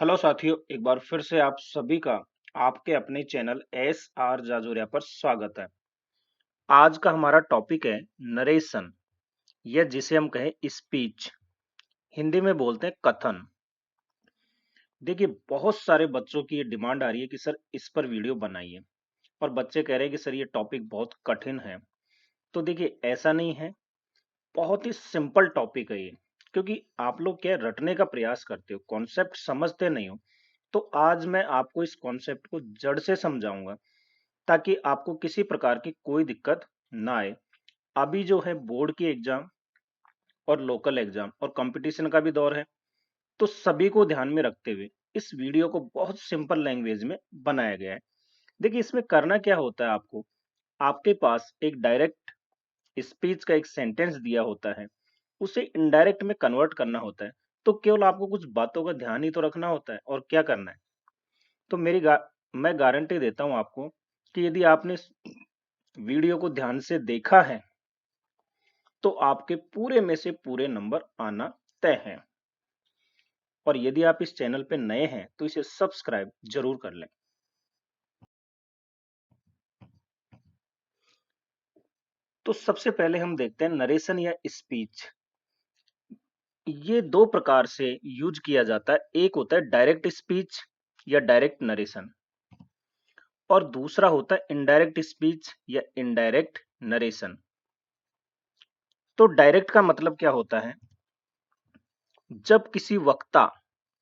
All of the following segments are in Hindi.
हेलो साथियों, एक बार फिर से आप सभी का आपके अपने चैनल एस आर जाजोरिया पर स्वागत है। आज का हमारा टॉपिक है नरेशन, या जिसे हम कहें स्पीच। हिंदी में बोलते हैं कथन। देखिए, बहुत सारे बच्चों की ये डिमांड आ रही है कि सर इस पर वीडियो बनाइए, और बच्चे कह रहे हैं कि सर ये टॉपिक बहुत कठिन है। तो देखिए, ऐसा नहीं है, बहुत ही सिंपल टॉपिक है ये। क्योंकि आप लोग क्या रटने का प्रयास करते हो, कॉन्सेप्ट समझते नहीं हो। तो आज मैं आपको इस कॉन्सेप्ट को जड़ से समझाऊंगा, ताकि आपको किसी प्रकार की कोई दिक्कत ना आए। अभी जो है बोर्ड की एग्जाम और लोकल एग्जाम और कंपटीशन का भी दौर है, तो सभी को ध्यान में रखते हुए इस वीडियो को बहुत सिंपल लैंग्वेज में बनाया गया है। देखिए, इसमें करना क्या होता है, आपको आपके पास एक डायरेक्ट स्पीच का एक सेंटेंस दिया होता है, उसे इनडायरेक्ट में कन्वर्ट करना होता है। तो केवल आपको कुछ बातों का ध्यान ही तो रखना होता है, और क्या करना है। तो मैं गारंटी देता हूं आपको कि यदि आपने इस वीडियो को ध्यान से देखा है, तो आपके पूरे में से पूरे नंबर आना तय है। और यदि आप इस चैनल पे नए हैं तो इसे सब्सक्राइब जरूर कर लें। तो सबसे पहले हम देखते हैं नरेशन या स्पीच। ये दो प्रकार से यूज किया जाता है। एक होता है डायरेक्ट स्पीच या डायरेक्ट नरेशन, और दूसरा होता है इनडायरेक्ट स्पीच या इनडायरेक्ट नरेशन। तो डायरेक्ट का मतलब क्या होता है, जब किसी वक्ता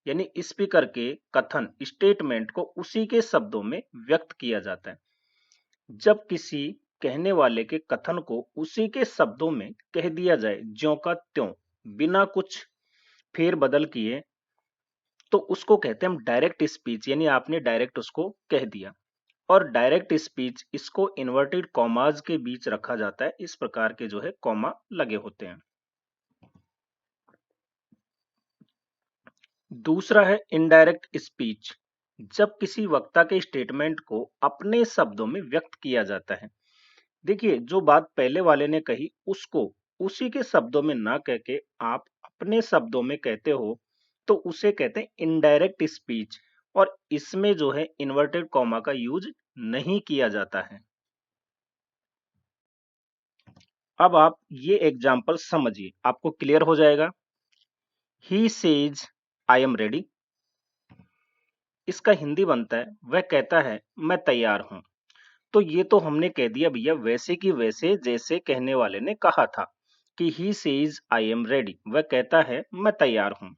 यानी स्पीकर के कथन स्टेटमेंट को उसी के शब्दों में व्यक्त किया जाता है। जब किसी कहने वाले के कथन को उसी के शब्दों में कह दिया जाए, ज्यों का त्यों, बिना कुछ फेर बदल किए, तो उसको कहते हैं हम डायरेक्ट स्पीच, यानी आपने डायरेक्ट उसको कह दिया। और डायरेक्ट स्पीच, इसको इन्वर्टेड कॉमाज के बीच रखा जाता है। इस प्रकार के जो है कॉमा लगे होते हैं। दूसरा है इनडायरेक्ट स्पीच, जब किसी वक्ता के स्टेटमेंट को अपने शब्दों में व्यक्त किया जाता है। देखिए, जो बात पहले वाले ने कही उसको उसी के शब्दों में ना कह के आप अपने शब्दों में कहते हो, तो उसे कहते हैं इनडायरेक्ट स्पीच। और इसमें जो है इन्वर्टेड कॉमा का यूज नहीं किया जाता है। अब आप ये एग्जाम्पल समझिए, आपको क्लियर हो जाएगा। He says I am ready. इसका हिंदी बनता है, वह कहता है मैं तैयार हूं। तो ये तो हमने कह दिया भैया वैसे की वैसे, जैसे कहने वाले ने कहा था कि he says I am ready, वह कहता है मैं तैयार हूं।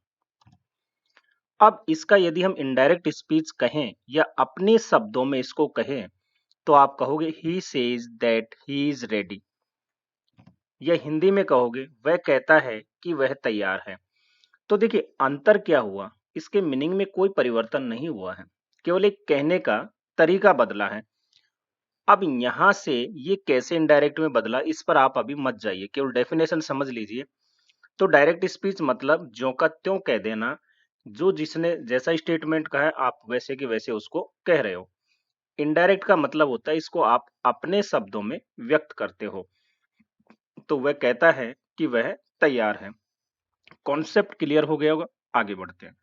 अब इसका यदि हम इनडायरेक्ट स्पीच कहें या अपने शब्दों में इसको कहें, तो आप कहोगे he says that he is ready, या हिंदी में कहोगे वह कहता है कि वह तैयार है। तो देखिए, अंतर क्या हुआ, इसके मीनिंग में कोई परिवर्तन नहीं हुआ है, केवल एक कहने का तरीका बदला है। अब यहां से ये कैसे इनडायरेक्ट में बदला, इस पर आप अभी मत जाइए, केवल डेफिनेशन समझ लीजिए। तो डायरेक्ट स्पीच मतलब ज्यों का त्यों कह देना, जो जिसने जैसा स्टेटमेंट कहा है आप वैसे के वैसे उसको कह रहे हो। इनडायरेक्ट का मतलब होता है इसको आप अपने शब्दों में व्यक्त करते हो। तो वह कहता है कि वह तैयार है। कॉन्सेप्ट क्लियर हो गया होगा, आगे बढ़ते हैं।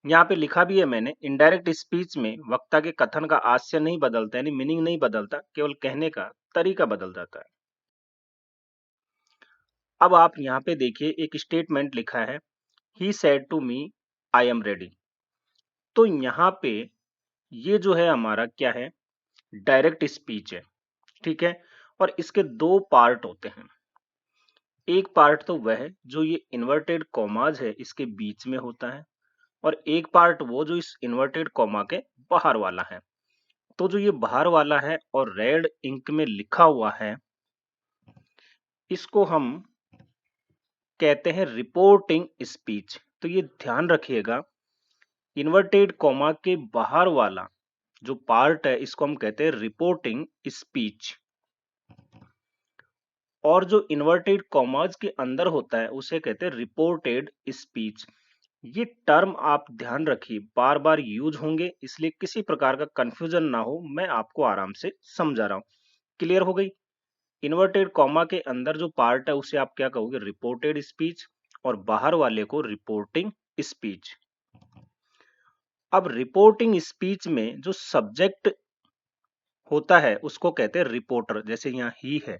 यहाँ पे लिखा भी है मैंने, इनडायरेक्ट स्पीच में वक्ता के कथन का आशय नहीं बदलता, यानी मीनिंग नहीं बदलता, केवल कहने का तरीका बदल जाता है। अब आप यहाँ पे देखिए, एक स्टेटमेंट लिखा है, he said to me I am ready. तो यहाँ पे ये जो है हमारा क्या है, डायरेक्ट स्पीच है, ठीक है। और इसके दो पार्ट होते हैं। एक पार्ट तो वह है जो ये इन्वर्टेड कॉमाज है इसके बीच में होता है, और एक पार्ट वो जो इस इन्वर्टेड कॉमा के बाहर वाला है। तो जो ये बाहर वाला है और रेड इंक में लिखा हुआ है, इसको हम कहते हैं रिपोर्टिंग स्पीच। तो ये ध्यान रखिएगा, इन्वर्टेड कॉमा के बाहर वाला जो पार्ट है इसको हम कहते हैं रिपोर्टिंग स्पीच, और जो इन्वर्टेड कॉमाज के अंदर होता है उसे कहते हैं रिपोर्टेड स्पीच। ये टर्म आप ध्यान रखिए, बार बार यूज होंगे, इसलिए किसी प्रकार का कंफ्यूजन ना हो, मैं आपको आराम से समझा रहा हूं। क्लियर हो गई। इन्वर्टेड कॉमा के अंदर जो पार्ट है उसे आप क्या कहोगे, रिपोर्टेड स्पीच, और बाहर वाले को रिपोर्टिंग स्पीच। अब रिपोर्टिंग स्पीच में जो सब्जेक्ट होता है उसको कहते हैं रिपोर्टर, जैसे यहाँ ही है।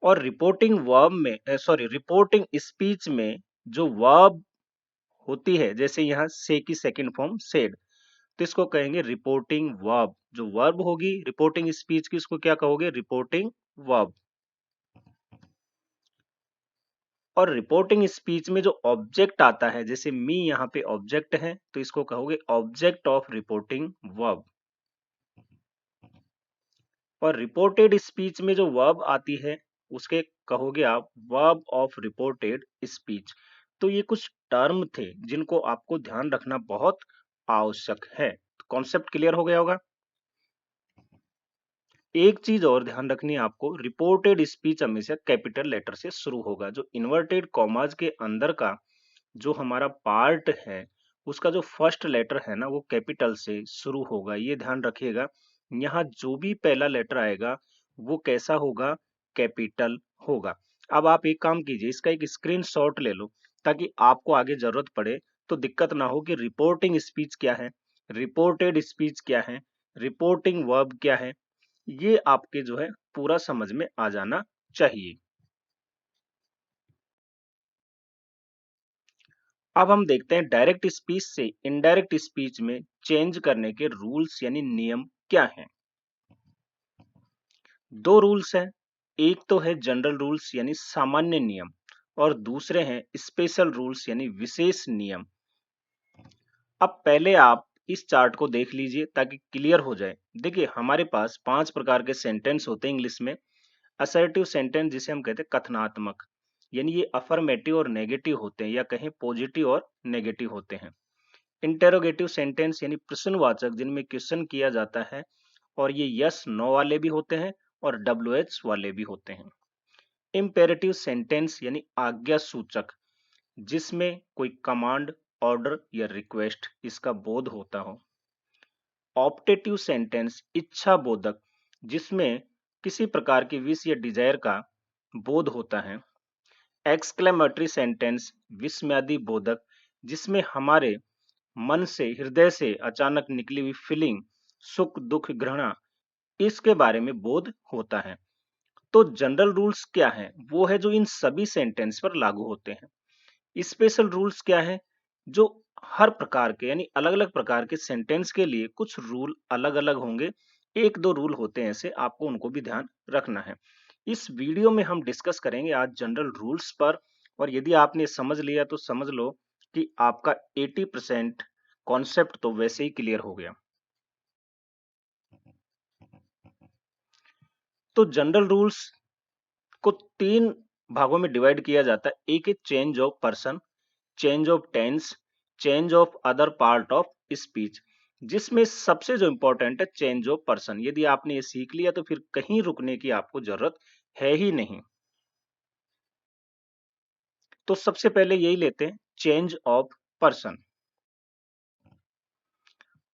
और रिपोर्टिंग वर्ब में रिपोर्टिंग स्पीच में जो वर्ब होती है, जैसे यहाँ से की सेकंड फॉर्म सेड, तो इसको कहेंगे रिपोर्टिंग वर्ब। जो वर्ब होगी रिपोर्टिंग स्पीच की उसको क्या कहोगे? Reporting verb. और रिपोर्टिंग स्पीच में जो ऑब्जेक्ट आता है, जैसे मी यहाँ पे ऑब्जेक्ट है, तो इसको कहोगे ऑब्जेक्ट ऑफ रिपोर्टिंग वर्ब। और रिपोर्टेड स्पीच में जो वर्ब आती है उसके कहोगे आप वर्ब ऑफ रिपोर्टेड स्पीच। तो ये कुछ टर्म थे जिनको आपको ध्यान रखना बहुत आवश्यक है। कॉन्सेप्ट क्लियर हो गया होगा। एक चीज और ध्यान रखनी है आपको, रिपोर्टेड स्पीच हमेशा कैपिटल लेटर से शुरू होगा। जो इन्वर्टेड कॉमाज के अंदर का जो हमारा पार्ट है उसका जो फर्स्ट लेटर है ना वो कैपिटल से शुरू होगा, ये ध्यान रखिएगा। यहाँ जो भी पहला लेटर आएगा वो कैसा होगा? कैपिटल होगा। अब आप एक काम कीजिए, इसका एक स्क्रीनशॉट ले लो ताकि आपको आगे जरूरत पड़े तो दिक्कत ना हो कि रिपोर्टिंग स्पीच क्या है, रिपोर्टेड स्पीच क्या है, रिपोर्टिंग वर्ब क्या है। ये आपके जो है पूरा समझ में आ जाना चाहिए। अब हम देखते हैं डायरेक्ट स्पीच से इनडायरेक्ट स्पीच में चेंज करने के रूल्स यानी नियम क्या हैं। दो रूल्स हैं, एक तो है जनरल रूल्स यानी सामान्य नियम, और दूसरे हैं स्पेशल रूल्स यानी विशेष नियम। अब पहले आप इस चार्ट को देख लीजिए ताकि क्लियर हो जाए। देखिए हमारे पास 5 प्रकार के सेंटेंस होते हैं इंग्लिश में। असर्टिव सेंटेंस जिसे हम कहते हैं कथनात्मक, यानी ये अफर्मेटिव और नेगेटिव होते हैं, या कहें पॉजिटिव और नेगेटिव होते हैं। इंटेरोगेटिव सेंटेंस यानी प्रश्नवाचक जिनमें क्वेश्चन किया जाता है, और ये यस नो वाले भी होते हैं और डब्ल्यू एच वाले भी होते हैं। इम्पेरेटिव सेंटेंस यानी आज्ञा सूचक, जिसमें कोई कमांड, ऑर्डर या रिक्वेस्ट इसका बोध होता हो। ऑप्टेटिव सेंटेंस इच्छा बोधक, जिसमें किसी प्रकार की विश या डिजायर का बोध होता है। एक्सक्लेमेटरी सेंटेंस विस्मयादि बोधक, जिसमें हमारे मन से, हृदय से अचानक निकली हुई फीलिंग, सुख दुख घृणा, इसके बारे में बोध होता है। तो जनरल रूल्स क्या है? वो है जो इन सभी सेंटेंस पर लागू होते हैं। स्पेशल रूल्स क्या है? जो हर प्रकार के यानी अलग अलग प्रकार के सेंटेंस के लिए कुछ रूल अलग अलग होंगे। एक दो रूल होते हैं ऐसे, आपको उनको भी ध्यान रखना है। इस वीडियो में हम डिस्कस करेंगे आज जनरल रूल्स पर, और यदि आपने समझ लिया तो समझ लो कि आपका 80% कॉन्सेप्ट तो वैसे ही क्लियर हो गया। तो जनरल रूल्स को 3 भागों में डिवाइड किया जाता है। एक है change of person, change of tense, change of other part of speech, जिसमें सबसे जो इंपॉर्टेंट है चेंज ऑफ पर्सन। यदि आपने ये सीख लिया तो फिर कहीं रुकने की आपको जरूरत है ही नहीं। तो सबसे पहले यही लेते हैं, चेंज ऑफ पर्सन।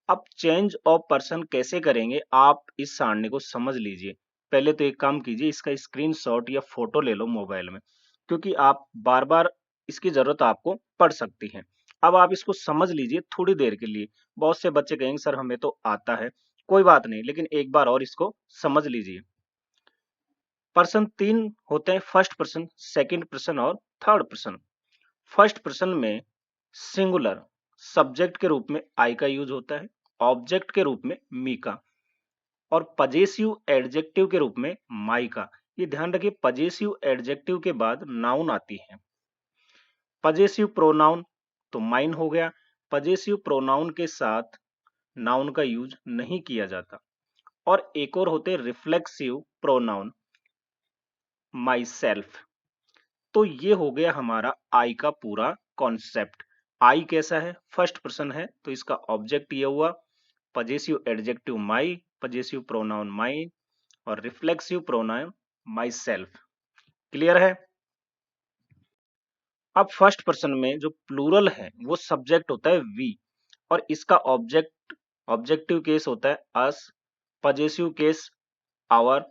अब चेंज ऑफ पर्सन कैसे करेंगे आप इस सारणी को समझ लीजिए। पहले तो एक काम कीजिए, इसका स्क्रीनशॉट या फोटो ले लो मोबाइल में, क्योंकि आप बार बार इसकी जरूरत आपको पड़ सकती है। अब आप इसको समझ लीजिए थोड़ी देर के लिए। बहुत से बच्चे कहेंगे सर हमें तो आता है, कोई बात नहीं, लेकिन एक बार और इसको समझ लीजिए। पर्सन 3 होते हैं, फर्स्ट पर्सन, सेकंड पर्सन और थर्ड पर्सन। फर्स्ट पर्सन में सिंगुलर सब्जेक्ट के रूप में आई का यूज होता है, ऑब्जेक्ट के रूप में मी का, और पजेसिव एडजेक्टिव के रूप में माई का। ये ध्यान रखिए, पजेसिव एडजेक्टिव के बाद नाउन आती है। पजेसिव प्रोनाउन तो माइन हो गया। पजेसिव प्रोनाउन के साथ नाउन का यूज नहीं किया जाता। और एक और होते रिफ्लेक्सिव प्रोनाउन, माई सेल्फ। तो ये हो गया हमारा आई का पूरा कॉन्सेप्ट। आई कैसा है? फर्स्ट पर्सन है तो इसका ऑब्जेक्ट ये हुआ, पजेसिव एडजेक्टिव माई, पजेसिव प्रोनाउन माई, और reflexive pronoun my self. Clear है? अब फर्स्ट पर्सन में जो प्लूरल है वो सब्जेक्ट होता है वी, और इसका ऑब्जेक्टिव केस होता है us, possessive case our,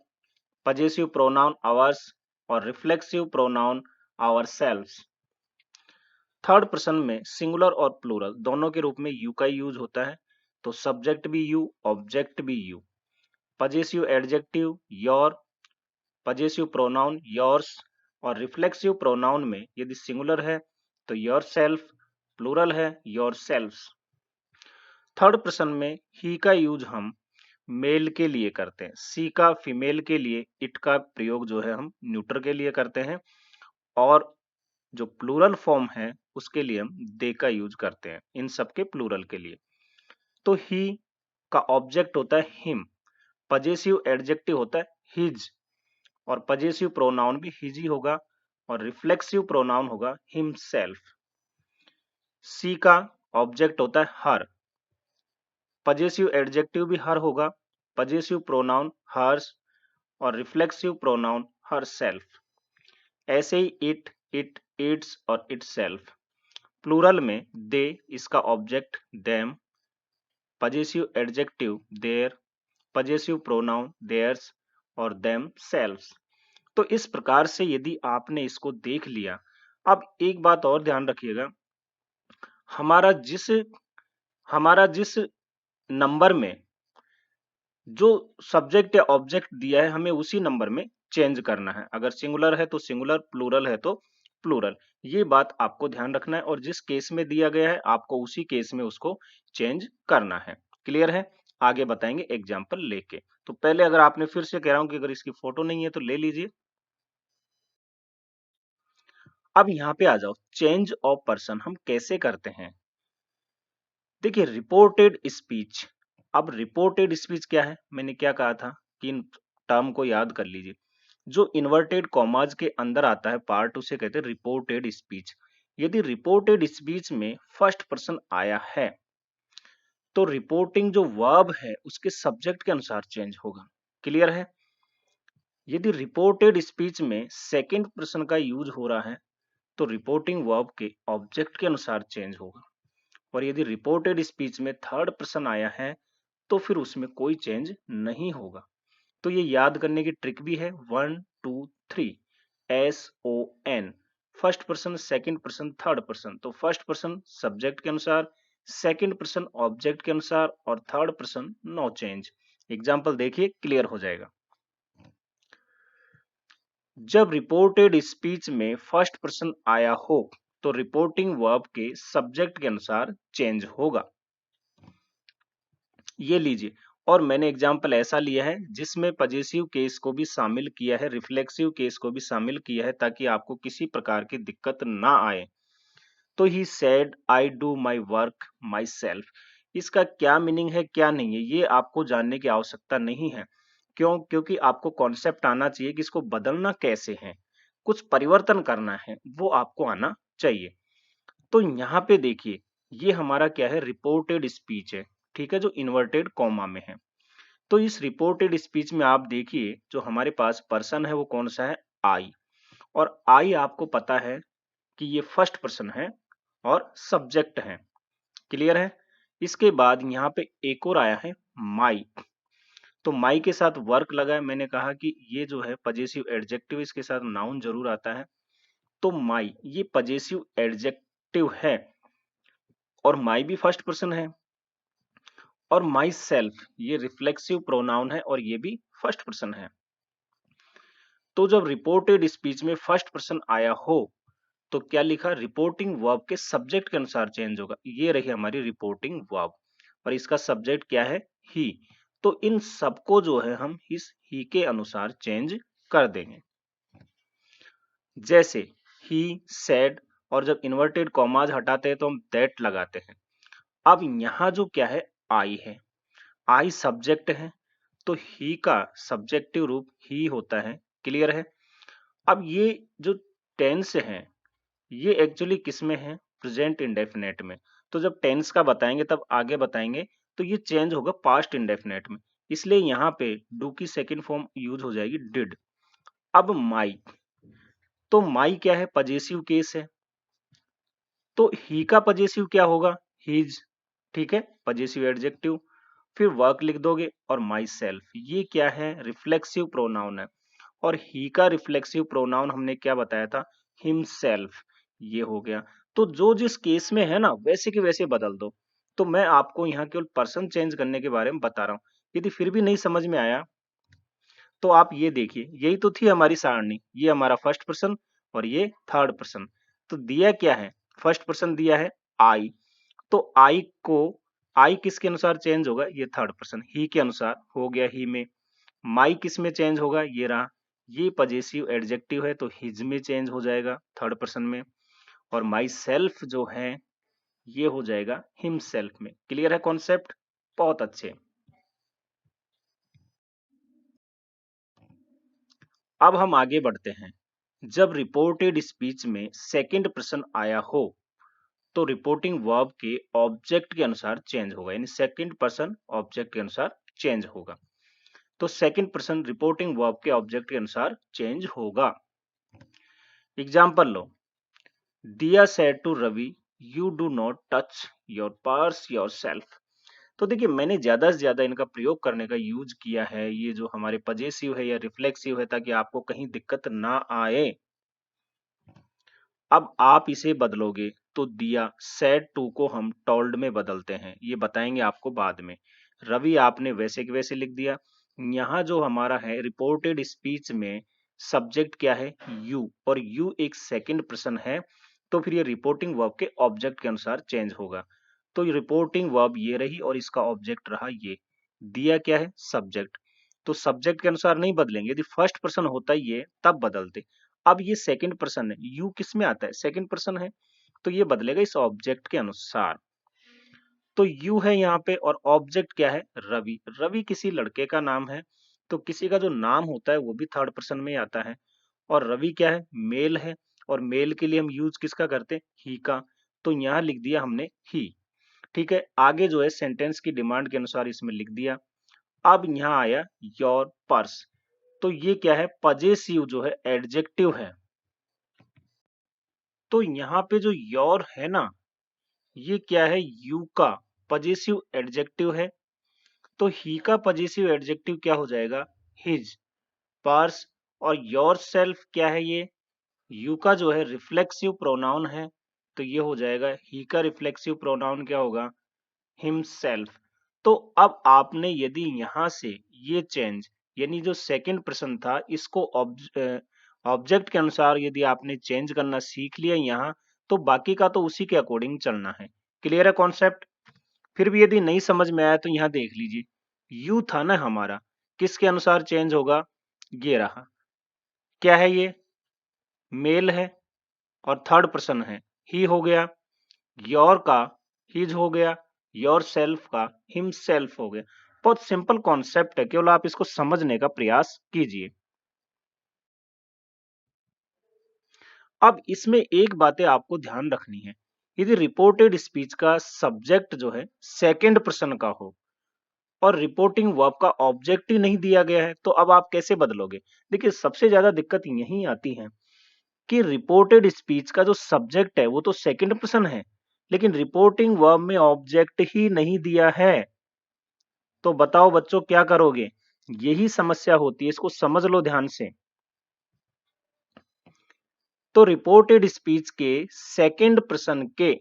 possessive pronoun ours, और reflexive pronoun ourselves. Third person में सिंगुलर और प्लूरल दोनों के रूप में यू का यूज होता है, तो सब्जेक्ट भी यू, ऑब्जेक्ट भी you. Possessive adjective your, possessive pronoun yours, और रिफ्लेक्सिव प्रोनाउन में यदि सिंगुलर है तो योर सेल्फ, प्लूरल है योर सेल्फ्स। थर्ड पर्सन में ही का यूज हम मेल के लिए करते हैं, सी का फीमेल के लिए, इट का प्रयोग जो है हम न्यूटर के लिए करते हैं, और जो प्लूरल फॉर्म है उसके लिए हम दे का यूज करते हैं, इन सब के प्लूरल के लिए। तो ही का ऑब्जेक्ट होता है हिम, पजेसिव एडजेक्टिव होता है हिज, और पजेसिव प्रोनाउन भी हिज ही होगा, और रिफ्लेक्सिव प्रोनाउन होगा हिमसेल्फ। सी का ऑब्जेक्ट होता है हर, पजेसिव एडजेक्टिव भी हर होगा, पजेसिव प्रोनाउन हर्स, और रिफ्लेक्सिव प्रोनाउन हर सेल्फ। ऐसे ही इट, इट इट्स और इटसेल्फ। प्लूरल में दे, इसका object them, possessive adjective their, possessive pronoun theirs और देम सेल्व्स। तो इस प्रकार से यदि आपने इसको देख लिया, अब एक बात और ध्यान रखिएगा, हमारा जिस नंबर में जो सब्जेक्ट या ऑब्जेक्ट दिया है हमें उसी नंबर में चेंज करना है। अगर सिंगुलर है तो सिंगुलर, प्लूरल है तो प्लूरल। ये बात आपको ध्यान रखना है, और जिस केस में दिया गया है आपको उसी केस में उसको चेंज करना है। क्लियर है? आगे बताएंगे एग्जाम्पल लेके। तो पहले अगर आपने, फिर से कह रहा हूं कि अगर इसकी फोटो नहीं है तो ले लीजिए। अब यहाँ पे आ जाओ, चेंज ऑफ पर्सन हम कैसे करते हैं। देखिए, रिपोर्टेड स्पीच। अब रिपोर्टेड स्पीच क्या है, मैंने क्या कहा था कि इन टर्म को याद कर लीजिए। जो इन्वर्टेड कॉमाज के अंदर आता है पार्ट, उसे कहते हैं रिपोर्टेड स्पीच। यदि रिपोर्टेड स्पीच में फर्स्ट पर्सन आया है तो रिपोर्टिंग जो वर्ब है उसके सब्जेक्ट के अनुसार चेंज होगा। क्लियर है? यदि रिपोर्टेड स्पीच में सेकंड पर्सन का यूज हो रहा है तो रिपोर्टिंग वर्ब के ऑब्जेक्ट के अनुसार चेंज होगा, और यदि रिपोर्टेड स्पीच में थर्ड पर्सन आया है तो फिर उसमें कोई चेंज नहीं होगा। तो ये याद करने की ट्रिक भी है, 1 2 3, SON, first person, second person, third person. तो फर्स्ट पर्सन सब्जेक्ट के अनुसार, सेकंड पर्सन ऑब्जेक्ट के अनुसार, और third person no change. Example देखिए, क्लियर हो जाएगा। जब रिपोर्टेड स्पीच में फर्स्ट पर्सन आया हो तो रिपोर्टिंग वर्ब के सब्जेक्ट के अनुसार चेंज होगा। ये लीजिए, और मैंने एग्जाम्पल ऐसा लिया है जिसमें पजेसिव केस को भी शामिल किया है, रिफ्लेक्सिव केस को भी शामिल किया है, ताकि आपको किसी प्रकार की दिक्कत ना आए। तो he said I do my work my self. इसका क्या मीनिंग है, क्या नहीं है, ये आपको जानने की आवश्यकता नहीं है। क्यों? क्योंकि आपको कॉन्सेप्ट आना चाहिए कि इसको बदलना कैसे है, कुछ परिवर्तन करना है, वो आपको आना चाहिए। तो यहाँ पे देखिए, ये हमारा क्या है, रिपोर्टेड स्पीच है, ठीक है, जो इन्वर्टेड कॉमा में है। तो इस रिपोर्टेड स्पीच में आप देखिए, जो हमारे पास पर्सन है वो कौन सा है, आई, और आई आपको पता है कि ये फर्स्ट पर्सन है और सब्जेक्ट है। क्लियर है? इसके बाद यहाँ पे एक और आया है माई। तो माई के साथ वर्क लगा है, मैंने कहा कि ये जो है पजेसिव एडजेक्टिव, इसके साथ नाउन जरूर आता है। तो माई ये पजेसिव एडजेक्टिव है, और माई भी फर्स्ट पर्सन है, और माई सेल्फ ये रिफ्लेक्सिव प्रोनाउन है, और ये भी फर्स्ट पर्सन है। तो जब रिपोर्टेड स्पीच में फर्स्ट पर्सन आया हो तो क्या लिखा, रिपोर्टिंग वर्ब के सब्जेक्ट के अनुसार चेंज होगा। ये रही हमारी रिपोर्टिंग वर्ब, और इसका सब्जेक्ट क्या है, ही। तो इन सबको जो है हम इस ही के अनुसार चेंज कर देंगे। जैसे ही, सेड, और जब इन्वर्टेड कॉमाज हटाते हैं तो हम दैट लगाते हैं। अब यहाँ जो क्या है, आई है, आई सब्जेक्ट है, तो ही का सब्जेक्टिव रूप ही होता है। क्लियर है? अब ये जो टेंस है ये एक्चुअली किस में है, प्रेजेंट इंडेफिनेट में। तो जब टेंस का बताएंगे तब आगे बताएंगे, तो ये चेंज होगा पास्ट इंडेफिनेट में, इसलिए यहाँ पे डू की सेकंड फॉर्म यूज हो जाएगी डिड। अब माई, तो माई क्या है, पजेसिव केस है, तो ही का पजेसिव क्या होगा, हीज, ठीक है, पजेसिव एडजेक्टिव। फिर वर्क लिख दोगे, और माई सेल्फ ये क्या है, रिफ्लेक्सिव प्रोनाउन है, और ही का रिफ्लेक्सिव प्रोनाउन हमने क्या बताया था, हिमसेल्फ, ये हो गया। तो जो जिस केस में है ना वैसे के वैसे बदल दो। तो मैं आपको यहाँ केवल पर्सन चेंज करने के बारे में बता रहा हूँ। यदि फिर भी नहीं समझ में आया तो आप ये देखिए, यही तो थी हमारी सारणी। ये हमारा फर्स्ट पर्सन और ये थर्ड पर्सन। तो दिया क्या है? फर्स्ट पर्सन दिया है आई। तो आई किसके अनुसार चेंज होगा? ये थर्ड पर्सन ही के अनुसार हो गया ही में। माई किस में चेंज होगा? ये रहा। ये पजेसिव एडजेक्टिव है तो हिज में चेंज हो जाएगा थर्ड पर्सन में। और माई सेल्फ जो है ये हो जाएगा हिम सेल्फ में। क्लियर है कॉन्सेप्ट? बहुत अच्छे। अब हम आगे बढ़ते हैं। जब रिपोर्टेड स्पीच में सेकंड पर्सन आया हो तो रिपोर्टिंग वर्ब के ऑब्जेक्ट के अनुसार चेंज होगा, यानी सेकंड पर्सन ऑब्जेक्ट के अनुसार चेंज होगा। तो सेकंड पर्सन रिपोर्टिंग वर्ब के ऑब्जेक्ट के अनुसार चेंज होगा। एग्जाम्पल लो। Diya said to Ravi, you do not touch your purse yourself. तो देखिए मैंने ज्यादा से ज्यादा इनका प्रयोग करने का यूज किया है, ये जो हमारे पजेसिव है या रिफ्लेक्सिव है, ताकि आपको कहीं दिक्कत ना आए। अब आप इसे बदलोगे तो दिया सेड टू को हम टोल्ड में बदलते हैं, ये बताएंगे आपको बाद में। रवि आपने वैसे के वैसे लिख दिया। यहाँ जो हमारा है रिपोर्टेड स्पीच में सब्जेक्ट क्या है? यू, और यू एक सेकंड पर्सन है तो फिर ये रिपोर्टिंग वर्ब के ऑब्जेक्ट के अनुसार चेंज होगा। तो ये रिपोर्टिंग वर्ब ये रही और इसका ऑब्जेक्ट रहा ये। दिया क्या है? सब्जेक्ट। तो सब्जेक्ट के अनुसार नहीं बदलेंगे, यदि फर्स्ट पर्सन होता ये तब बदलते। अब ये सेकंड पर्सन है, यू किस में आता है? सेकंड पर्सन है तो ये बदलेगा इस ऑब्जेक्ट के अनुसार। तो यू है यहाँ पे और ऑब्जेक्ट क्या है? रवि। रवि किसी लड़के का नाम है तो किसी का जो नाम होता है वो भी थर्ड पर्सन में आता है। और रवि क्या है? मेल है और मेल के लिए हम यूज किसका करते हैं? ही का। तो यहाँ लिख दिया हमने ही। ठीक है, आगे जो है सेंटेंस की डिमांड के अनुसार इसमें लिख दिया। अब यहाँ आया योर पर्स। तो ये क्या है? पजेसिव जो है एडजेक्टिव है। तो यहाँ पे जो योर है ना, ये क्या है? यू का पजेसिव एडजेक्टिव है। तो ही का पजेसिव एडजेक्टिव क्या हो जाएगा? हिज। पर्स। और योर सेल्फ क्या है? ये यू का जो है रिफ्लेक्सिव प्रोनाउन है तो ये हो जाएगा ही का रिफ्लेक्सिव प्रोनाउन क्या होगा? हिमसेल्फ। तो अब आपने यदि यहां से ये चेंज, यानी जो सेकंड पर्सन था इसको ऑब्जेक्ट के अनुसार यदि आपने चेंज करना सीख लिया यहाँ, तो बाकी का तो उसी के अकॉर्डिंग चलना है। क्लियर है कॉन्सेप्ट? फिर भी यदि नहीं समझ में आया तो यहाँ देख लीजिए। यू था ना हमारा, किसके अनुसार चेंज होगा? ये रहा। क्या है ये? मेल है और थर्ड पर्सन है, ही हो गया। योर का हिज हो गया। योर सेल्फ का हिम सेल्फ हो गया। बहुत सिंपल कॉन्सेप्ट है, केवल आप इसको समझने का प्रयास कीजिए। अब इसमें एक बातें आपको ध्यान रखनी है। यदि रिपोर्टेड स्पीच का सब्जेक्ट जो है सेकंड पर्सन का हो और रिपोर्टिंग वर्ब का ऑब्जेक्ट ही नहीं दिया गया है तो अब आप कैसे बदलोगे? देखिए सबसे ज्यादा दिक्कत यही आती है कि रिपोर्टेड स्पीच का जो सब्जेक्ट है वो तो सेकंड पर्सन है, लेकिन रिपोर्टिंग वर्ब में ऑब्जेक्ट ही नहीं दिया है। तो बताओ बच्चों क्या करोगे? यही समस्या होती है, इसको समझ लो ध्यान से। तो रिपोर्टेड स्पीच के सेकंड पर्सन के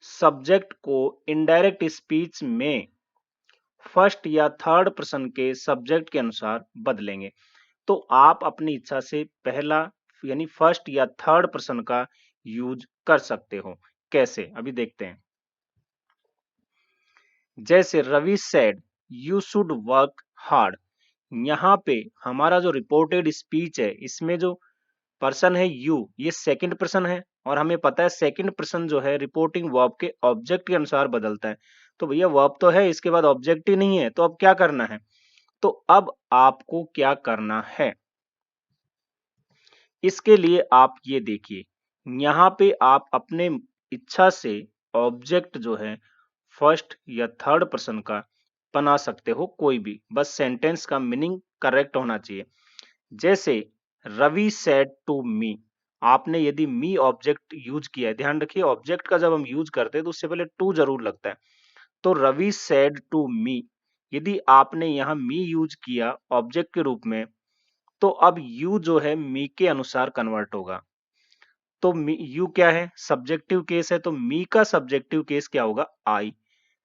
सब्जेक्ट को इनडायरेक्ट स्पीच में फर्स्ट या थर्ड पर्सन के सब्जेक्ट के अनुसार बदलेंगे। तो आप अपनी इच्छा से पहला यानी फर्स्ट या थर्ड पर्सन का यूज कर सकते हो। कैसे? अभी देखते हैं। जैसे Ravi said you should work hard. यहाँ पे हमारा जो रिपोर्टेड स्पीच है इसमें जो पर्सन है यू, ये सेकंड पर्सन है और हमें पता है सेकंड पर्सन जो है रिपोर्टिंग वर्ब के ऑब्जेक्ट के अनुसार बदलता है। तो भैया वर्ब तो है, इसके बाद ऑब्जेक्ट ही नहीं है, तो अब क्या करना है? तो अब आपको क्या करना है इसके लिए आप ये देखिए। यहाँ पे आप अपने इच्छा से ऑब्जेक्ट जो है फर्स्ट या थर्ड पर्सन का बना सकते हो, कोई भी, बस सेंटेंस का मीनिंग करेक्ट होना चाहिए। जैसे रवि सेड टू मी, आपने यदि मी ऑब्जेक्ट यूज किया है, ध्यान रखिए ऑब्जेक्ट का जब हम यूज करते हैं तो उससे पहले टू जरूर लगता है। तो रवि सेड टू मी, यदि आपने यहाँ मी यूज किया ऑब्जेक्ट के रूप में तो अब यू जो है मी के अनुसार कन्वर्ट होगा। तो यू क्या है, सब्जेक्टिव केस है, तो मी का सब्जेक्टिव केस क्या होगा, आई।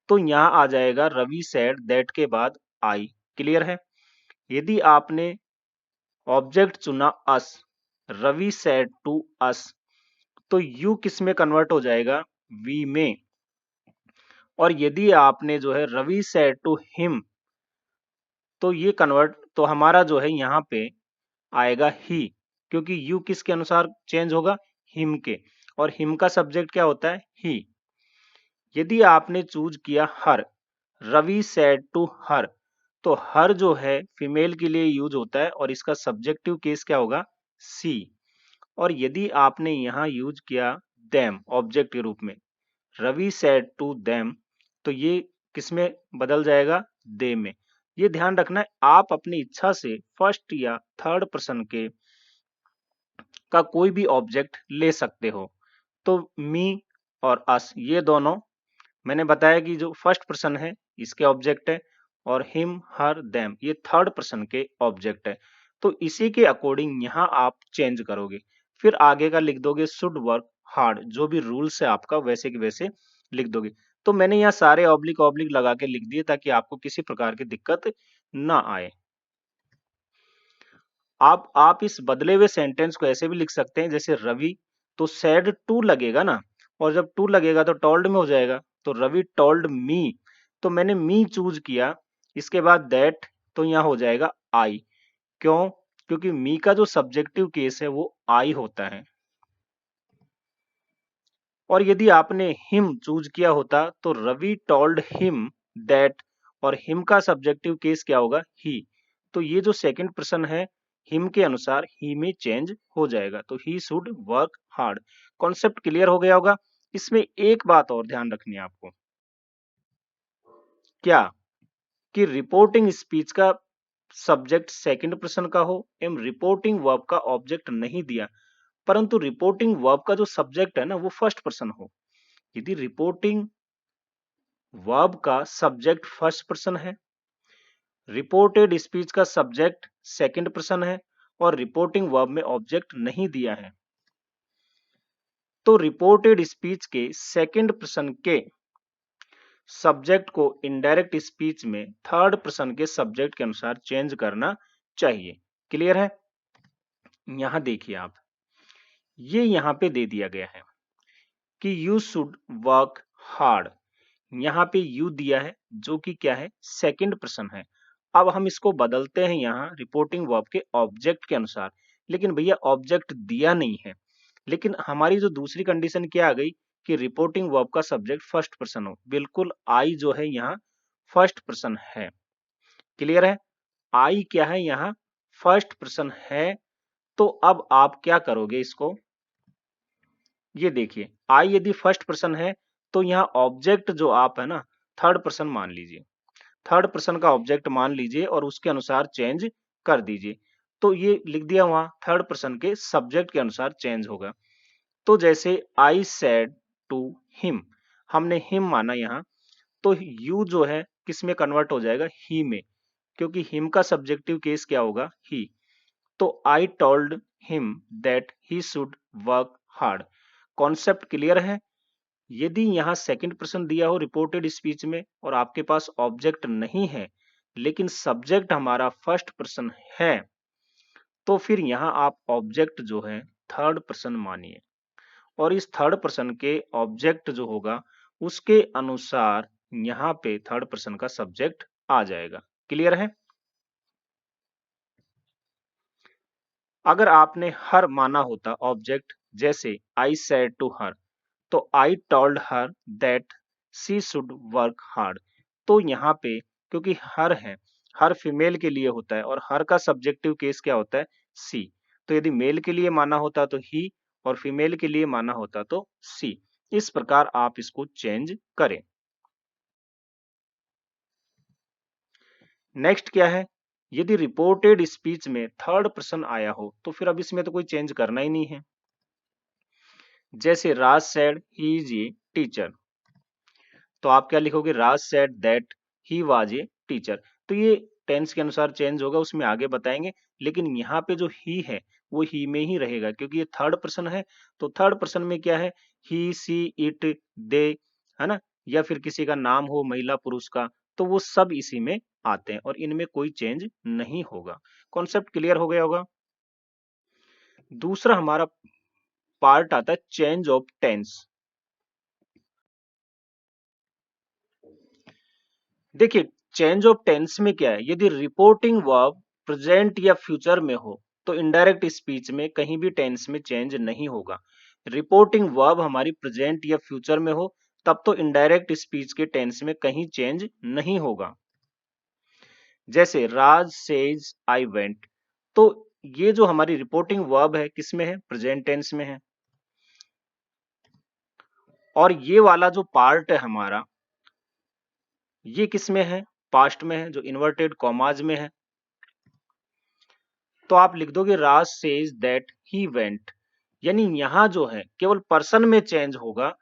तो यहां आ जाएगा रवि सेड दैट के बाद आई। क्लियर है। यदि आपने ऑब्जेक्ट चुना अस, रवि सेड टू अस, तो यू किस में कन्वर्ट हो जाएगा, वी में। और यदि आपने जो है रवि सेड टू हिम, तो ये कन्वर्ट, तो हमारा जो है यहाँ पे आएगा ही, क्योंकि यू किसके अनुसार चेंज होगा, हिम के, और हिम का सब्जेक्ट क्या होता है, ही। यदि आपने चूज किया हर, रवि सेड टू हर, तो हर जो है फीमेल के लिए यूज होता है और इसका सब्जेक्टिव केस क्या होगा, सी। और यदि आपने यहाँ यूज किया देम ऑब्जेक्ट के रूप में, रवि सेड टू देम, तो ये किसमें बदल जाएगा, दे में। ये ध्यान रखना है, आप अपनी इच्छा से फर्स्ट या थर्ड पर्सन के का कोई भी ऑब्जेक्ट ले सकते हो। तो मी और अस ये दोनों, मैंने बताया कि जो फर्स्ट पर्सन है इसके ऑब्जेक्ट है, और हिम हर देम ये थर्ड पर्सन के ऑब्जेक्ट है। तो इसी के अकॉर्डिंग यहाँ आप चेंज करोगे, फिर आगे का लिख दोगे शुड वर्क हार्ड, जो भी रूल्स है आपका वैसे के वैसे लिख दोगे। तो मैंने यहाँ सारे ऑब्लिक ऑब्लिक लगा के लिख दिए ताकि आपको किसी प्रकार की दिक्कत ना आए। आप इस बदले हुए सेंटेंस को ऐसे भी लिख सकते हैं, जैसे रवि, तो सैड टू लगेगा ना, और जब टू लगेगा तो टोल्ड में हो जाएगा, तो रवि टोल्ड मी, तो मैंने मी चूज किया, इसके बाद दैट, तो यहाँ हो जाएगा आई। क्यों, क्योंकि मी का जो सब्जेक्टिव केस है वो आई होता है। और यदि आपने हिम चूज किया होता तो रवि टोल्ड हिम दैट, और हिम का सब्जेक्टिव केस क्या होगा, ही। तो ये जो सेकंड पर्सन है हिम के अनुसार ही में चेंज हो जाएगा, तो he should work hard. Concept clear हो गया होगा। इसमें एक बात और ध्यान रखनी है आपको, क्या, कि रिपोर्टिंग स्पीच का सब्जेक्ट सेकंड पर्सन का हो एवं रिपोर्टिंग वर्ब का ऑब्जेक्ट नहीं दिया, परंतु रिपोर्टिंग वर्ब का जो सब्जेक्ट है ना वो फर्स्ट पर्सन हो। यदि रिपोर्टिंग वर्ब का सब्जेक्ट फर्स्ट पर्सन है, रिपोर्टेड स्पीच का सब्जेक्ट सेकंड पर्सन है, और रिपोर्टिंग वर्ब में ऑब्जेक्ट नहीं दिया है, तो रिपोर्टेड स्पीच के सेकंड पर्सन के सब्जेक्ट को इनडायरेक्ट स्पीच में थर्ड पर्सन के सब्जेक्ट के अनुसार चेंज करना चाहिए। क्लियर है। यहां देखिए आप, ये यहां पे दे दिया गया है कि यू शुड वर्क हार्ड, यहाँ पे यू दिया है जो कि क्या है, सेकंड पर्सन है। अब हम इसको बदलते हैं यहाँ रिपोर्टिंग वर्ब के ऑब्जेक्ट के अनुसार, लेकिन भैया ऑब्जेक्ट दिया नहीं है। लेकिन हमारी जो दूसरी कंडीशन क्या आ गई कि रिपोर्टिंग वर्ब का सब्जेक्ट फर्स्ट पर्सन हो, बिल्कुल आई जो है यहाँ फर्स्ट पर्सन है। क्लियर है, आई क्या है यहाँ फर्स्ट पर्सन है। तो अब आप क्या करोगे इसको, ये देखिए आई यदि फर्स्ट पर्सन है तो यहाँ ऑब्जेक्ट जो आप है ना थर्ड पर्सन मान लीजिए, थर्ड पर्सन का ऑब्जेक्ट मान लीजिए और उसके अनुसार चेंज कर दीजिए। तो ये लिख दिया वहां थर्ड पर्सन के सब्जेक्ट के अनुसार चेंज होगा। तो जैसे आई सेड टू हिम, हमने हिम माना यहाँ, तो यू जो है किस में कन्वर्ट हो जाएगा, ही में, क्योंकि हिम का सब्जेक्टिव केस क्या होगा, ही। तो I told him that he should work hard. Concept clear है। यदि यहाँ सेकंड पर्सन दिया हो रिपोर्टेड स्पीच में और आपके पास ऑब्जेक्ट नहीं है, लेकिन सब्जेक्ट हमारा फर्स्ट पर्सन है, तो फिर यहाँ आप ऑब्जेक्ट जो है थर्ड पर्सन मानिए, और इस थर्ड पर्सन के ऑब्जेक्ट जो होगा उसके अनुसार यहाँ पे थर्ड पर्सन का सब्जेक्ट आ जाएगा। क्लियर है। अगर आपने हर माना होता ऑब्जेक्ट, जैसे आई सेड टू हर, तो I told her that she should work hard. तो यहाँ पे क्योंकि हर है, हर फीमेल के लिए होता है और हर का सब्जेक्टिव केस क्या होता है, सी। तो यदि मेल के लिए माना होता तो ही, और फीमेल के लिए माना होता तो सी। इस प्रकार आप इसको चेंज करें। नेक्स्ट क्या है, यदि रिपोर्टेड स्पीच में थर्ड पर्सन आया हो तो फिर अब इसमें तो कोई चेंज करना ही नहीं है। जैसे Raj said he is a teacher, तो आप क्या लिखोगे, Raj said that he was a teacher. तो ये टेंस के अनुसार चेंज होगा, उसमें आगे बताएंगे। लेकिन यहाँ पे जो ही है वो ही में ही रहेगा, क्योंकि ये थर्ड पर्सन है। तो थर्ड पर्सन में क्या है, ही, सी, इट, दे, है ना, या फिर किसी का नाम हो, महिला पुरुष का, तो वो सब इसी में आते हैं और इनमें कोई चेंज नहीं होगा। कॉन्सेप्ट क्लियर हो गया होगा। दूसरा हमारा पार्ट आता है चेंज ऑफ टेंस। देखिए, चेंज ऑफ टेंस में क्या है, यदि रिपोर्टिंग वर्ब प्रेजेंट या फ्यूचर में हो तो इनडायरेक्ट स्पीच में कहीं भी टेंस में चेंज नहीं होगा। रिपोर्टिंग वर्ब हमारी प्रेजेंट या फ्यूचर में हो तब तो इनडायरेक्ट स्पीच के टेंस में कहीं चेंज नहीं होगा। जैसे राज सेज आई वेंट, तो ये जो हमारी रिपोर्टिंग वर्ब है किसमें है, प्रेजेंट टेंस में है। और ये वाला जो पार्ट है हमारा, ये किसमें है, पास्ट में है, जो इन्वर्टेड कॉमाज में है। तो आप लिख दोगे राज सेज दैट ही वेंट, यानी यहां जो है केवल पर्सन में चेंज होगा,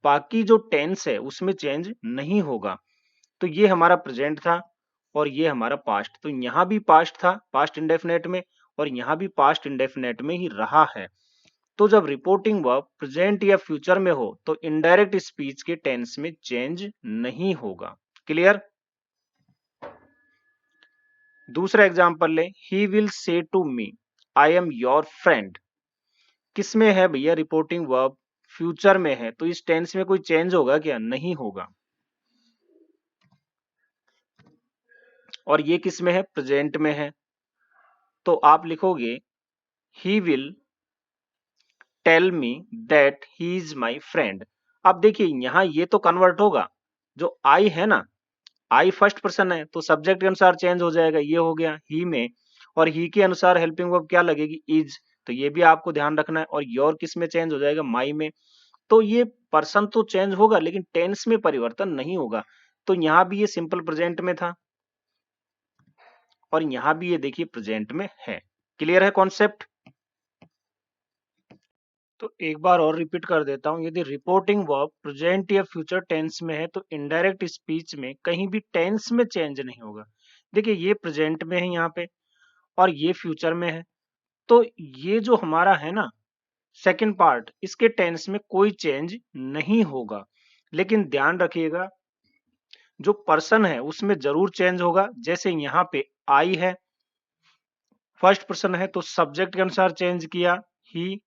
बाकी जो टेंस है उसमें चेंज नहीं होगा। तो ये हमारा प्रेजेंट था और ये हमारा पास्ट, तो यहां भी पास्ट था पास्ट इंडेफिनेट में और यहां भी पास्ट इंडेफिनेट में ही रहा है। तो जब रिपोर्टिंग वर्ब प्रेजेंट या फ्यूचर में हो तो इनडायरेक्ट स्पीच के टेंस में चेंज नहीं होगा। क्लियर। दूसरा एग्जांपल ले, he will say to me I am your friend. किसमें है भैया, रिपोर्टिंग वर्ब फ्यूचर में है, तो इस टेंस में कोई चेंज होगा क्या, नहीं होगा। और ये किसमें है, प्रेजेंट में है, तो आप लिखोगे he will tell me that he is my friend. अब देखिए यहां ये तो कन्वर्ट होगा, जो आई है ना, आई फर्स्ट पर्सन है तो सब्जेक्ट के अनुसार चेंज हो जाएगा, ये हो गया ही में, और ही के अनुसार हेल्पिंग वर्ब क्या लगेगी, इज, तो ये भी आपको ध्यान रखना है। और योर किस में चेंज हो जाएगा, माई में। तो ये पर्सन तो चेंज होगा लेकिन टेंस में परिवर्तन नहीं होगा। तो यहां भी ये सिंपल प्रेजेंट में था और यहां भी ये देखिए प्रेजेंट में है। क्लियर है कॉन्सेप्ट। तो एक बार और रिपीट कर देता हूं, यदि रिपोर्टिंग वर्ब प्रेजेंट या फ्यूचर टेंस में है तो इनडायरेक्ट स्पीच में कहीं भी टेंस में चेंज नहीं होगा। देखिए ये प्रेजेंट में है यहाँ पे और ये फ्यूचर में है, तो ये जो हमारा है ना सेकंड पार्ट, इसके टेंस में कोई चेंज नहीं होगा। लेकिन ध्यान रखिएगा जो पर्सन है उसमें जरूर चेंज होगा। जैसे यहाँ पे आई है, फर्स्ट पर्सन है तो सब्जेक्ट के अनुसार चेंज किया ही,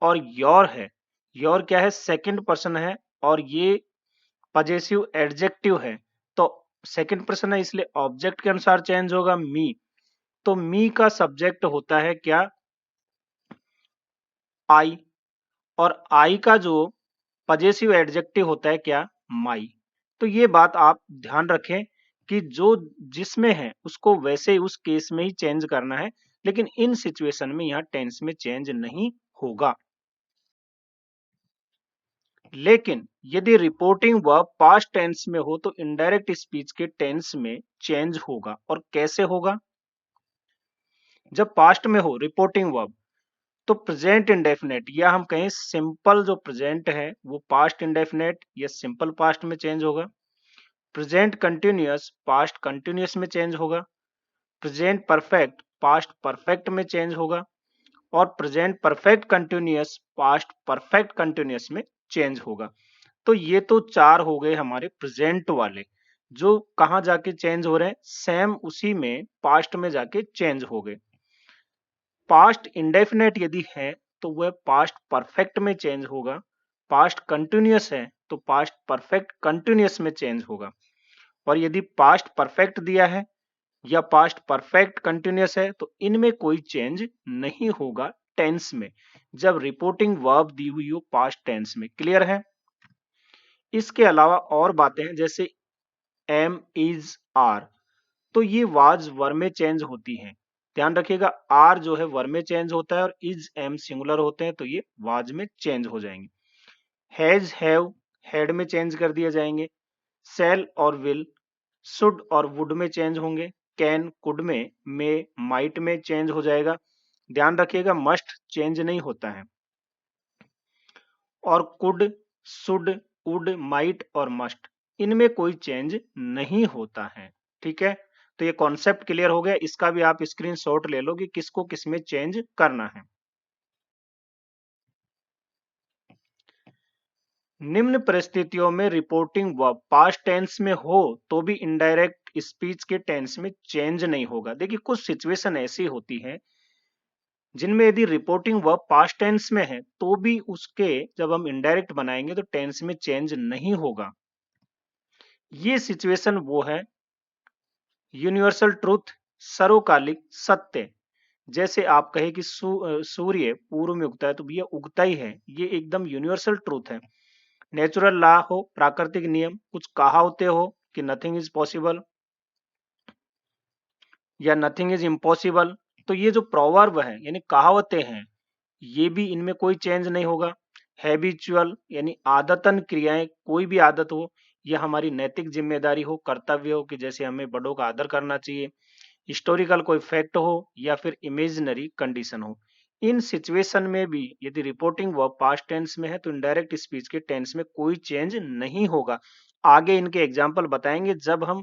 और योर है, योर क्या है, सेकंड पर्सन है और ये पजेसिव एडजेक्टिव है, तो सेकंड पर्सन है इसलिए ऑब्जेक्ट के अनुसार चेंज होगा मी। तो मी का सब्जेक्ट होता है क्या, आई, और आई का जो पजेसिव एडजेक्टिव होता है क्या, माई। तो ये बात आप ध्यान रखें कि जो जिसमें है उसको वैसे ही उस केस में ही चेंज करना है, लेकिन इन सिचुएशन में यहाँ टेंस में चेंज नहीं होगा। लेकिन यदि रिपोर्टिंग वर्ब पास्ट टेंस में हो तो इनडायरेक्ट स्पीच के टेंस में चेंज होगा। और कैसे होगा, जब पास्ट में हो रिपोर्टिंग वर्ब तो प्रेजेंट इंडेफिनेट या हम कहें सिंपल जो प्रेजेंट है वो पास्ट इंडेफिनेट या सिंपल पास्ट में चेंज होगा। प्रेजेंट कंटिन्यूअस पास्ट कंटिन्यूअस में चेंज होगा। प्रेजेंट परफेक्ट पास्ट परफेक्ट में चेंज होगा। और present perfect continuous past perfect continuous में चेंज होगा। तो ये तो चार हो गए हमारे प्रेजेंट वाले, जो कहां जाके चेंज हो रहे हैं, सेम उसी में पास्ट में जाके चेंज हो गए। पास्ट इंडेफिनेट यदि है तो वह पास्ट परफेक्ट में चेंज होगा। पास्ट कंटिन्यूअस है तो पास्ट परफेक्ट कंटिन्यूअस में चेंज होगा। और यदि पास्ट परफेक्ट दिया है या पास्ट परफेक्ट कंटिन्यूअस है तो इनमें कोई चेंज नहीं होगा टेंस में, जब रिपोर्टिंग वर्ब दी हुई हो पास्ट टेंस में। क्लियर है। इसके अलावा और बातें हैं, जैसे एम, इज, आर, तो ये वाज वर में चेंज होती हैं। ध्यान रखिएगा आर जो है वर में चेंज होता है और इज, एम सिंगुलर होते हैं तो ये वाज में चेंज हो जाएंगे। हैज, हैव हैड में चेंज कर दिए जाएंगे। सेल और विल शुड और वुड में चेंज होंगे। कैन, कुड में, मे, माइट में चेंज हो जाएगा। ध्यान रखिएगा मस्ट चेंज नहीं होता है। और कुड, शुड, वुड, माइट और मस्ट, इनमें कोई चेंज नहीं होता है। ठीक है, तो ये कॉन्सेप्ट क्लियर हो गया। इसका भी आप स्क्रीनशॉट ले लो कि किसको किसमें चेंज करना है। निम्न परिस्थितियों में रिपोर्टिंग वर्ब पास्ट टेंस में हो तो भी इनडायरेक्ट स्पीच के टेंस में चेंज नहीं होगा। देखिए कुछ सिचुएशन ऐसी होती है जिनमें यदि रिपोर्टिंग वर्ब पास्ट टेंस में है तो भी उसके जब हम इनडायरेक्ट बनाएंगे तो टेंस में चेंज नहीं होगा। ये सिचुएशन वो है यूनिवर्सल ट्रूथ, सर्वकालिक सत्य। जैसे आप कहे कि सूर्य पूर्व में उगता है तो भैया उगता ही है, ये एकदम यूनिवर्सल ट्रूथ है। नेचुरल लॉ हो, प्राकृतिक नियम, कुछ कहावतें हो कि नथिंग इज पॉसिबल या नथिंग इज इम्पॉसिबल, तो ये जो प्रोवर्ब है यानी कहावतें हैं, ये भी इनमें कोई चेंज नहीं होगा। हैबिचुअल यानी आदतन क्रियाएं, कोई भी आदत हो, यह हमारी नैतिक जिम्मेदारी हो, कर्तव्य हो कि जैसे हमें बड़ों का आदर करना चाहिए। हिस्टोरिकल कोई फैक्ट हो या फिर इमेजिनरी कंडीशन हो, इन सिचुएशन में भी यदि रिपोर्टिंग वर्ब पास्ट टेंस में है तो इनडायरेक्ट स्पीच के टेंस में कोई चेंज नहीं होगा। आगे इनके एग्जाम्पल बताएंगे जब हम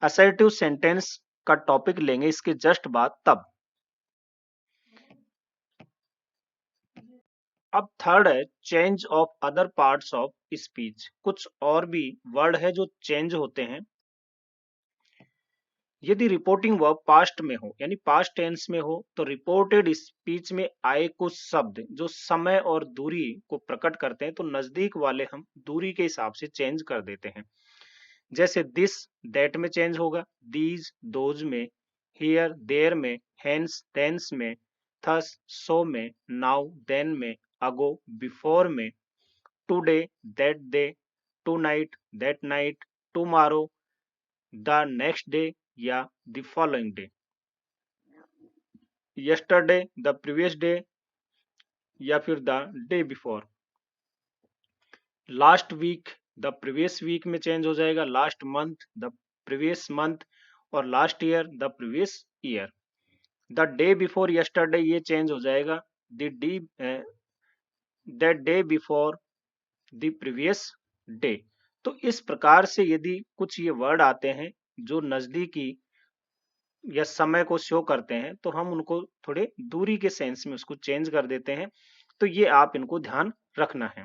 असर्टिव सेंटेंस का टॉपिक लेंगे इसके जस्ट बाद तब। अब थर्ड है change of other parts of speech. कुछ और भी वर्ड है जो चेंज होते हैं यदि रिपोर्टिंग वर्ब पास्ट में हो यानी पास्ट टेंस में हो तो रिपोर्टेड स्पीच में आए कुछ शब्द जो समय और दूरी को प्रकट करते हैं तो नजदीक वाले हम दूरी के हिसाब से चेंज कर देते हैं। जैसे दिस दैट में चेंज होगा, दीज दोज में, हियर देयर में, हेंस देंस में, थस सो में, नाउ देन में, अगो बिफोर में, today that day, to that night, tomorrow the next day या the following day, yesterday the previous day या फिर the day before, last week the previous week में चेंज हो जाएगा, last month the previous month और last year the previous year. The day before yesterday ये चेंज हो जाएगा the day before the previous day. तो इस प्रकार से यदि कुछ ये वर्ड आते हैं जो नजदीकी या समय को शो करते हैं तो हम उनको थोड़े दूरी के सेंस में उसको चेंज कर देते हैं। तो ये आप इनको ध्यान रखना है।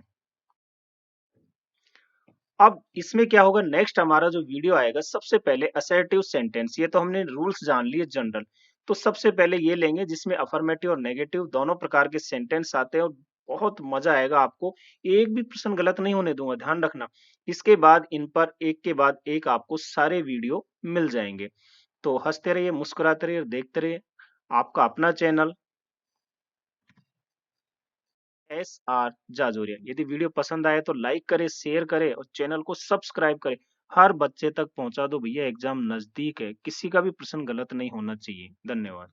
अब इसमें क्या होगा, नेक्स्ट हमारा जो वीडियो आएगा सबसे पहले असर्टिव सेंटेंस। ये तो हमने रूल्स जान लिए जनरल, तो सबसे पहले ये लेंगे जिसमें अफर्मेटिव और नेगेटिव दोनों प्रकार के सेंटेंस आते हैं और बहुत मजा आएगा आपको। एक भी प्रश्न गलत नहीं होने दूंगा, ध्यान रखना। इसके बाद इन पर एक के बाद एक आपको सारे वीडियो मिल जाएंगे। तो हंसते रहिए, मुस्कुराते रहिए, देखते रहिए आपका अपना चैनल SR जाजोरिया। यदि वीडियो पसंद आए तो लाइक करे, शेयर करे और चैनल को सब्सक्राइब करे। हर बच्चे तक पहुंचा दो भैया, एग्जाम नजदीक है, किसी का भी प्रश्न गलत नहीं होना चाहिए। धन्यवाद।